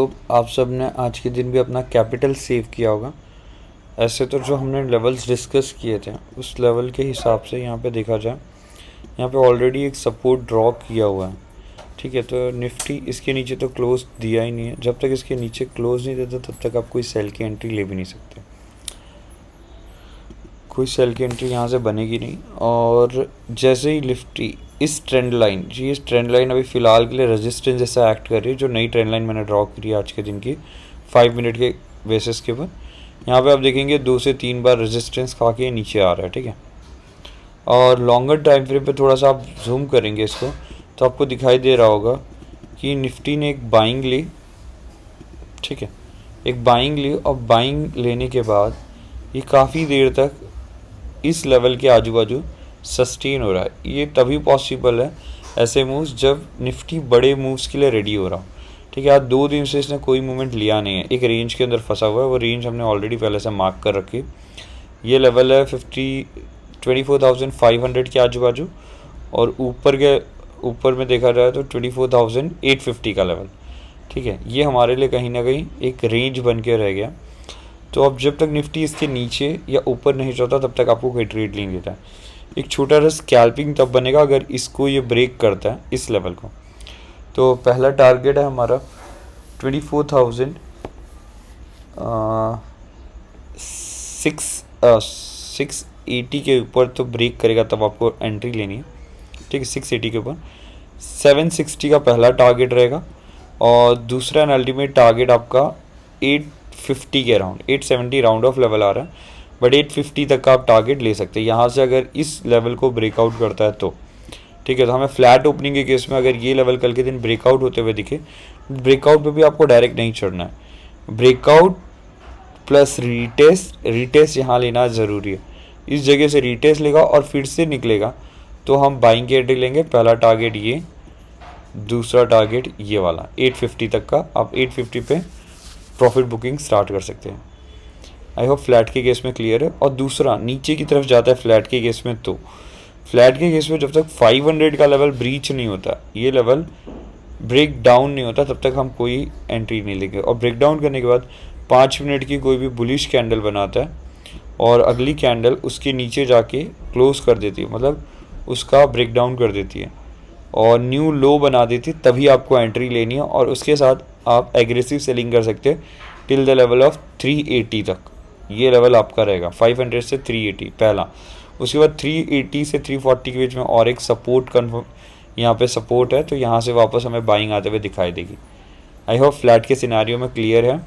तो आप सब ने आज के दिन भी अपना कैपिटल सेव किया होगा। ऐसे तो जो हमने लेवल्स डिस्कस किए थे उस लेवल के हिसाब से यहाँ पे देखा जाए, यहाँ पे ऑलरेडी एक सपोर्ट ड्रॉ किया हुआ है। ठीक है, तो निफ्टी इसके नीचे तो क्लोज दिया ही नहीं है। जब तक इसके नीचे क्लोज नहीं देता तब तक आप कोई सेल की एंट्री ले भी नहीं सकते। कोई सेल की एंट्री यहाँ से बनेगी नहीं। और जैसे ही निफ्टी इस ट्रेंड लाइन इस ट्रेंड लाइन अभी फ़िलहाल के लिए रेजिस्टेंस जैसा एक्ट कर रही है, जो नई ट्रेंड लाइन मैंने ड्रॉ करी है आज के दिन की 5 मिनट के बेसिस के ऊपर। यहाँ पे आप देखेंगे 2 से 3 बार रेजिस्टेंस खा के नीचे आ रहा है। ठीक है, और लॉन्गर टाइम फ्रेम पे थोड़ा सा आप जूम करेंगे इसको तो आपको दिखाई दे रहा होगा कि निफ्टी ने एक बाइंग ली। ठीक है, एक बाइंग ली और बाइंग लेने के बाद ये काफ़ी देर तक इस लेवल के आजू बाजू सस्टेन हो रहा है। ये तभी पॉसिबल है ऐसे मूव्स जब निफ्टी बड़े मूव्स के लिए रेडी हो रहा हो। ठीक है, आज 2 दिन से इसने कोई मूवमेंट लिया नहीं है, एक रेंज के अंदर फंसा हुआ है। वो रेंज हमने ऑलरेडी पहले से मार्क कर रखी। ये लेवल है 24,500 के आजू बाजू, और ऊपर में देखा जाए तो 24,850 का लेवल। ठीक है, ये हमारे लिए कहीं ना कहीं एक रेंज बन के रह गया। तो अब जब तक निफ्टी इसके नीचे या ऊपर नहीं जाता तब तक आपको कोई ट्रेड नहीं देता है। एक छोटा सा स्कैल्पिंग तब बनेगा अगर इसको ये ब्रेक करता है इस लेवल को। तो पहला टारगेट है हमारा 24,680 के ऊपर तो ब्रेक करेगा तब आपको एंट्री लेनी है। ठीक है, 680 के ऊपर 760 का पहला टारगेट रहेगा, और दूसरा एंड अल्टीमेट टारगेट आपका 850 के अराउंड 870 राउंड ऑफ लेवल आ रहा है, बट 850 तक का आप टारगेट ले सकते हैं यहाँ से अगर इस लेवल को ब्रेकआउट करता है तो। ठीक है, तो हमें फ्लैट ओपनिंग के केस में अगर ये लेवल कल के दिन ब्रेकआउट होते हुए दिखे, ब्रेकआउट पे भी आपको डायरेक्ट नहीं चढ़ना है, ब्रेकआउट प्लस रीटेस्ट यहाँ लेना ज़रूरी है। इस जगह से रीटेस्ट लेगा और फिर से निकलेगा तो हम बाइंग की एंट्री लेंगे। पहला टारगेट ये, दूसरा टारगेट ये वाला 850 तक का। आप 850 पे प्रॉफिट बुकिंग स्टार्ट कर सकते हैं। आई होप फ्लैट के केस में क्लियर है। और दूसरा नीचे की तरफ जाता है फ्लैट के केस में, तो फ्लैट के केस में जब तक 500 का लेवल ब्रीच नहीं होता, ये लेवल ब्रेक डाउन नहीं होता, तब तक हम कोई एंट्री नहीं लेंगे। और ब्रेक डाउन करने के बाद 5 मिनट की कोई भी बुलिश कैंडल बनाता है और अगली कैंडल उसके नीचे जाके क्लोज कर देती है, मतलब उसका ब्रेक डाउन कर देती है और न्यू लो बना देती है, तभी आपको एंट्री लेनी है। और उसके साथ आप एग्रेसिव सेलिंग कर सकते हैं टिल द लेवल ऑफ 380 तक। ये लेवल आपका रहेगा 500 से 380 पहला। उसके बाद 380 से 340 के बीच में और एक सपोर्ट कन्फर्म यहाँ पे सपोर्ट है, तो यहाँ से वापस हमें बाइंग आते हुए दिखाई देगी। आई होप फ्लैट के सिनेरियो में क्लियर है।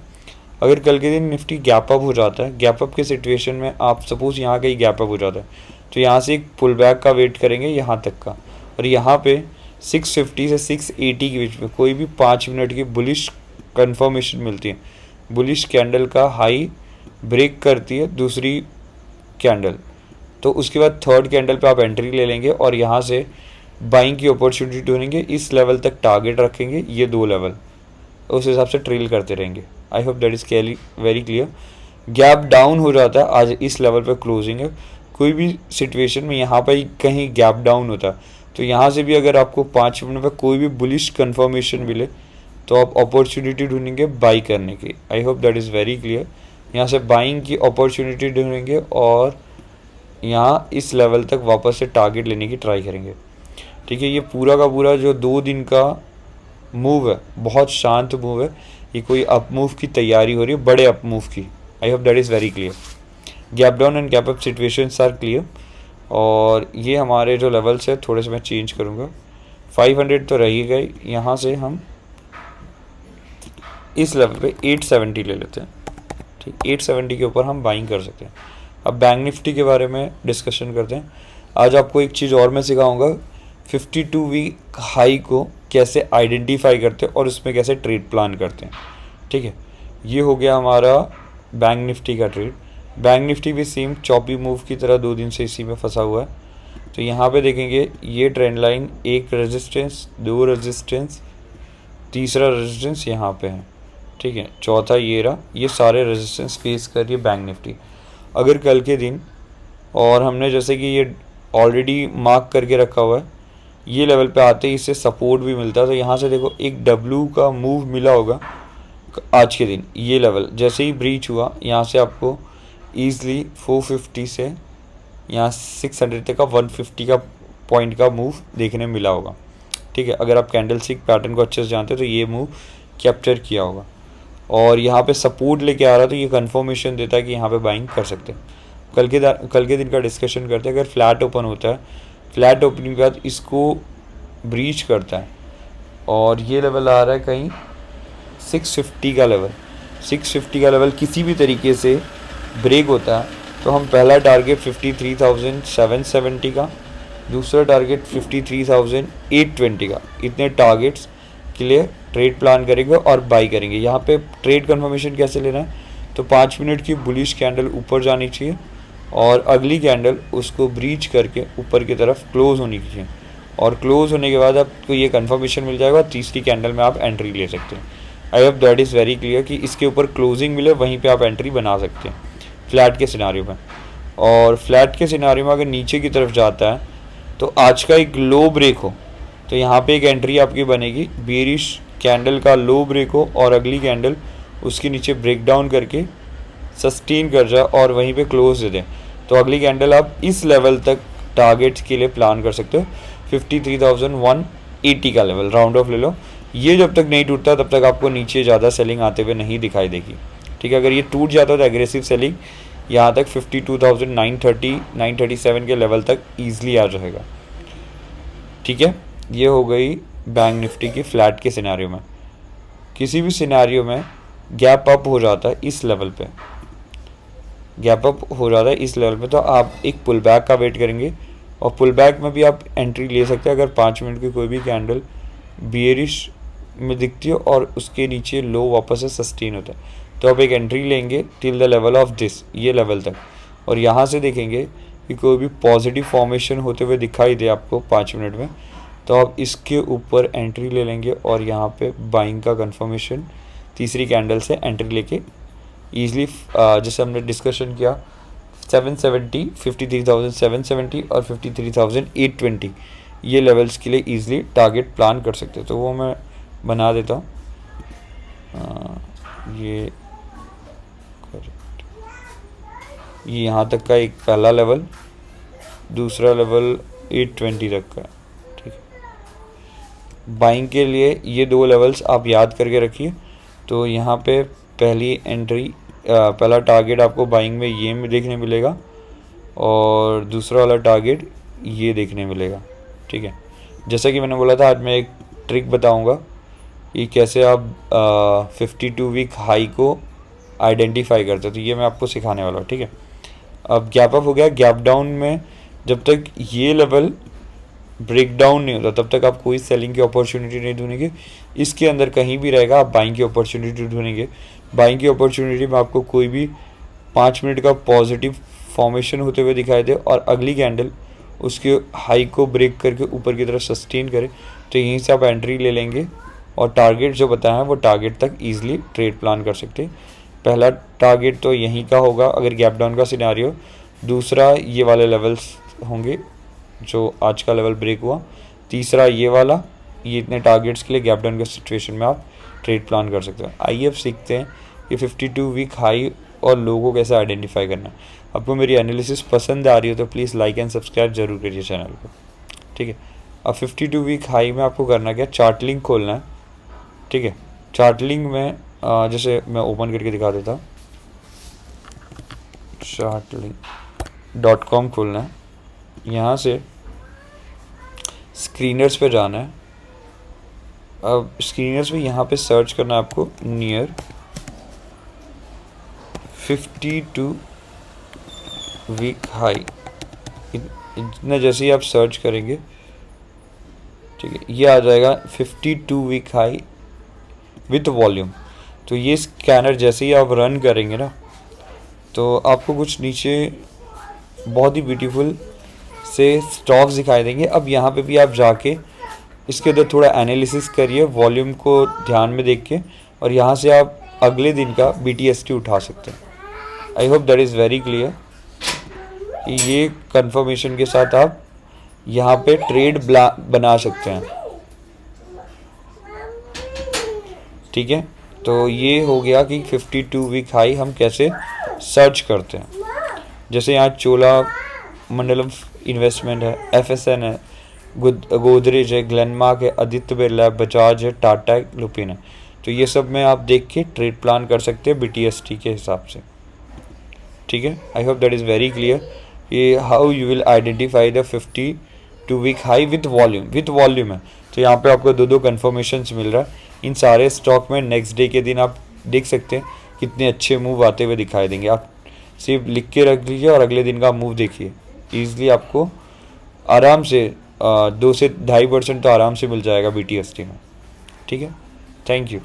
अगर कल के दिन निफ्टी गैप अप हो जाता है, गैप अप के सिचुएशन में आप सपोज यहाँ कहीं गैप अप हो जाता है तो यहाँ से एक पुल बैक का वेट करेंगे यहाँ तक का, और यहाँ पे 650 से 680 के बीच में कोई भी 5 मिनट की बुलिश कंफर्मेशन मिलती है, बुलिश कैंडल का हाई ब्रेक करती है दूसरी कैंडल, तो उसके बाद थर्ड कैंडल पे आप एंट्री ले लेंगे और यहाँ से बाइंग की अपॉर्चुनिटी ढूंढेंगे। इस लेवल तक टारगेट रखेंगे, ये 2 लेवल, उस हिसाब से ट्रेल करते रहेंगे। आई hope that is very clear. Gap down हो जाता है, आज इस लेवल पर क्लोजिंग है, कोई भी सिचुएशन में यहाँ पर कहीं गैप डाउन होता है तो यहाँ से भी अगर आपको 5 मिनट में कोई भी बुलिश कंफर्मेशन मिले तो आप अपॉर्चुनिटी ढूंढेंगे बाई करने की। I hope that is very clear. यहाँ से बाइंग की अपॉर्चुनिटी ढूंढेंगे और यहाँ इस लेवल तक वापस से टारगेट लेने की ट्राई करेंगे। ठीक है, ये पूरा का पूरा जो 2 दिन का मूव है बहुत शांत मूव है, ये कोई अप मूव की तैयारी हो रही है, बड़े अप मूव की। I hope that is very clear. Gap down and gap up situations are clear. और ये हमारे जो लेवल्स है थोड़े से मैं चेंज करूँगा, 500 तो रही गई, यहाँ से हम इस लेवल पे 870 ले लेते हैं। ठीक, 870 के ऊपर हम बाइंग कर सकते हैं। अब बैंक निफ्टी के बारे में डिस्कशन करते हैं। आज आपको एक चीज़ और मैं सिखाऊंगा, 52 वीक हाई को कैसे आइडेंटिफाई करते हैं और उसमें कैसे ट्रेड प्लान करते हैं। ठीक है, ये हो गया हमारा बैंक निफ्टी का ट्रेड। बैंक निफ्टी भी सेम चॉपी मूव की तरह 2 दिन से इसी में फंसा हुआ है। तो यहाँ पे देखेंगे ये ट्रेंड लाइन, एक रेजिस्टेंस, 2 रेजिस्टेंस, तीसरा रेजिस्टेंस यहाँ पे है। ठीक है, चौथा ये रहा, ये सारे रेजिस्टेंस फेस कर रही है बैंक निफ्टी। अगर कल के दिन और हमने जैसे कि ये ऑलरेडी मार्क करके रखा हुआ है, ये लेवल पे आते ही इससे सपोर्ट भी मिलता है, तो यहाँ से देखो एक डब्ल्यू का मूव मिला होगा आज के दिन ये लेवल जैसे ही ब्रीच हुआ, यहाँ से आपको ईज़िली 450 से यहाँ 600 तक का 150 का पॉइंट का मूव देखने मिला होगा। ठीक है, अगर आप कैंडल स्टिक पैटर्न को अच्छे से जानते हो तो ये मूव कैप्चर किया होगा। और यहाँ पे सपोर्ट लेके आ रहा है तो ये कंफर्मेशन देता है कि यहाँ पे बाइंग कर सकते हैं। कल के दिन का डिस्कशन करते हैं। अगर फ्लैट ओपन होता है, फ्लैट ओपनिंग के बाद इसको ब्रीच करता है और ये लेवल आ रहा है कहीं 650 का लेवल, 650 का लेवल किसी भी तरीके से ब्रेक होता है तो हम पहला टारगेट 53,770 का, दूसरा टारगेट 53,820 का, इतने टारगेट्स के लिए ट्रेड प्लान करेंगे और बाई करेंगे। यहाँ पे ट्रेड कंफर्मेशन कैसे लेना है, तो 5 मिनट की बुलिश कैंडल ऊपर जानी चाहिए और अगली कैंडल उसको ब्रीच करके ऊपर की तरफ क्लोज होनी चाहिए, और क्लोज होने के बाद आपको ये कंफर्मेशन मिल जाएगा और तीसरी कैंडल में आप एंट्री ले सकते हैं। आई hope that is very clear कि इसके ऊपर क्लोजिंग मिले वहीं पे आप एंट्री बना सकते हैं फ्लैट के सिनारियो में। और फ्लैट के सिनारियो में अगर नीचे की तरफ जाता है तो आज का एक लो ब्रेक हो तो यहाँ पे एक एंट्री आपकी बनेगी, बेरिश कैंडल का लो ब्रेक हो और अगली कैंडल उसके नीचे ब्रेक डाउन करके सस्टेन कर जाए और वहीं पे क्लोज दे दें, तो अगली कैंडल आप इस लेवल तक टारगेट्स के लिए प्लान कर सकते हो। 53,180 का लेवल राउंड ऑफ ले लो। ये जब तक नहीं टूटता तब तक आपको नीचे ज़्यादा सेलिंग आते हुए नहीं दिखाई देगी। ठीक है, अगर ये टूट जाता तो एग्रेसिव सेलिंग यहाँ तक 52,930 937 के लेवल तक ईजिली आ जाएगा। ठीक है, ये हो गई बैंक निफ्टी की फ्लैट के सिनेरियो में। किसी भी सिनेरियो में गैप अप हो जाता है इस लेवल पे, गैप अप हो जाता है इस लेवल पे, तो आप एक पुल बैक का वेट करेंगे और पुल बैक में भी आप एंट्री ले सकते हैं। अगर 5 मिनट की कोई भी कैंडल बियरिश में दिखती है और उसके नीचे लो वापस से सस्टेन होता है तो आप एक एंट्री लेंगे till the level of this, ये लेवल तक, और यहाँ से देखेंगे कि कोई भी पॉजिटिव फॉर्मेशन होते हुए दिखाई दे आपको 5 मिनट में तो आप इसके ऊपर एंट्री ले लेंगे और यहाँ पे बाइंग का कंफर्मेशन तीसरी कैंडल से एंट्री लेके ईजिली जैसे हमने डिस्कशन किया 770, 53,770 और 53,820 ये लेवल्स के लिए ईजिली टारगेट प्लान कर सकते हैं। तो वो मैं बना देता हूँ, ये यहाँ तक का एक पहला लेवल, दूसरा लेवल 820 तक का। ठीक है, बाइंग के लिए ये 2 लेवल्स आप याद करके रखिए। तो यहाँ पे पहली एंट्री पहला टारगेट आपको बाइंग में ये में देखने मिलेगा और दूसरा वाला टारगेट ये देखने मिलेगा। ठीक है, जैसा कि मैंने बोला था आज मैं एक ट्रिक बताऊंगा कि कैसे आप 52 वीक हाई को आइडेंटिफाई करते हो, तो ये मैं आपको सिखाने वाला हूँ। ठीक है, अब गैप अप हो गया, गैप डाउन में जब तक ये लेवल ब्रेक डाउन नहीं होता तब तक आप कोई सेलिंग की अपॉर्चुनिटी नहीं ढूंढेंगे। इसके अंदर कहीं भी रहेगा आप बाइंग की अपॉर्चुनिटी ढूंढेंगे। बाइंग की अपॉर्चुनिटी में आपको कोई भी 5 मिनट का पॉजिटिव फॉर्मेशन होते हुए दिखाई दे और अगली कैंडल उसके हाई को ब्रेक करके ऊपर की तरफ सस्टेन करे तो यहीं से आप एंट्री ले लेंगे और टारगेट जो बताया है वो टारगेट तक ईजिली ट्रेड प्लान कर सकते हैं। पहला टारगेट तो यहीं का होगा अगर गैप डाउन का सिनेरियो, दूसरा ये वाले लेवल्स होंगे जो आज का लेवल ब्रेक हुआ, तीसरा ये वाला, ये इतने टारगेट्स के लिए गैप डाउन के सिचुएशन में आप ट्रेड प्लान कर सकते हैं। आइए अब सीखते हैं कि 52 वीक हाई और लो को कैसे आइडेंटिफाई करना है। आपको मेरी एनालिसिस पसंद आ रही हो तो प्लीज़ लाइक एंड सब्सक्राइब जरूर करिए चैनल को। ठीक है, अब 52 वीक हाई में आपको करना क्या, चार्ट लिंक खोलना है। ठीक है, चार्ट लिंक में जैसे मैं ओपन करके दिखा देता हूँ, chartlink.com खोलना है, यहाँ से स्क्रीनर्स पे जाना है। अब स्क्रीनर्स में यहाँ पे सर्च करना है आपको नियर 52 वीक हाई, इतना जैसे ही आप सर्च करेंगे ठीक है ये आ जाएगा 52 वीक हाई विथ वॉल्यूम। तो ये स्कैनर जैसे ही आप रन करेंगे ना तो आपको कुछ नीचे बहुत ही ब्यूटीफुल से स्टॉक्स दिखाई देंगे। अब यहाँ पे भी आप जाके इसके अंदर थोड़ा एनालिसिस करिए वॉल्यूम को ध्यान में देख के, और यहाँ से आप अगले दिन का BTST उठा सकते हैं। आई hope that is very clear. ये कंफर्मेशन के साथ आप यहाँ पे ट्रेड बना सकते हैं। ठीक है, तो ये हो गया कि 52 वीक हाई हम कैसे सर्च करते हैं। जैसे यहाँ चोला मंडलम इन्वेस्टमेंट है, एफएसएन है, गोदरेज है, ग्लेनमार्क है, आदित्य बिरला है, बजाज है, टाटा है, लुपिन है। तो ये सब में आप देख के ट्रेड प्लान कर सकते हैं BTST के हिसाब से। ठीक है, I hope that is very clear ये how you will identify the 52 week high with volume है। तो यहाँ पे आपको दो कन्फर्मेशन मिल रहा है। इन सारे स्टॉक में नेक्स्ट डे के दिन आप देख सकते हैं कितने अच्छे मूव आते हुए दिखाई देंगे। आप सिर्फ लिख के रख लीजिए और अगले दिन का मूव देखिए, ईजिली आपको आराम से 2 से 2.5% तो आराम से मिल जाएगा BTST में। ठीक है, थैंक यू।